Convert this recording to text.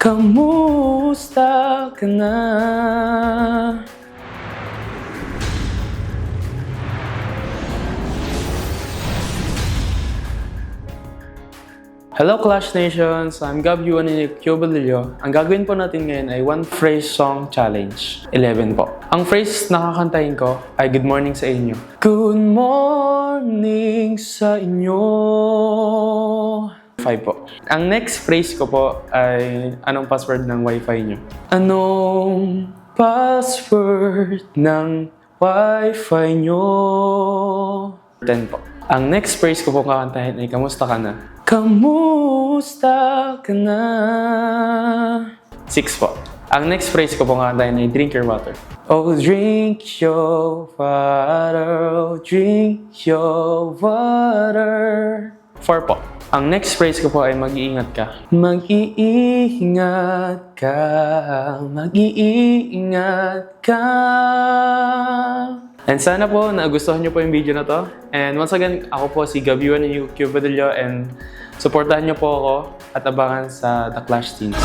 Kamusta ka na? Hello Clash Nations! I'm Gab Yuan and Cubalillo. Ang gagawin po natin ngayon ay one phrase song challenge. 11 po. Ang phrase na kakantahin ko ay good morning sa inyo. Good morning sa inyo. 5 po. Ang next phrase ko po ay anong password ng wifi nyo? Anong password ng wifi nyo? 10 po. Ang next phrase ko po kakantahin ay kamusta ka na? Kamusta ka na? 6 po. Ang next phrase ko po kakantahin ay drink your water. Oh, drink your water. Oh, drink your water. 4 po. Ang next phrase ko po ay mag-iingat ka. Mag-iingat ka. Mag-iingat ka. And sana po nagustuhan niyo po yung video na to. And once again, ako po si Gabyuan ng Cubalillo and supportahan niyo po ako at abangan sa The Clash Teens.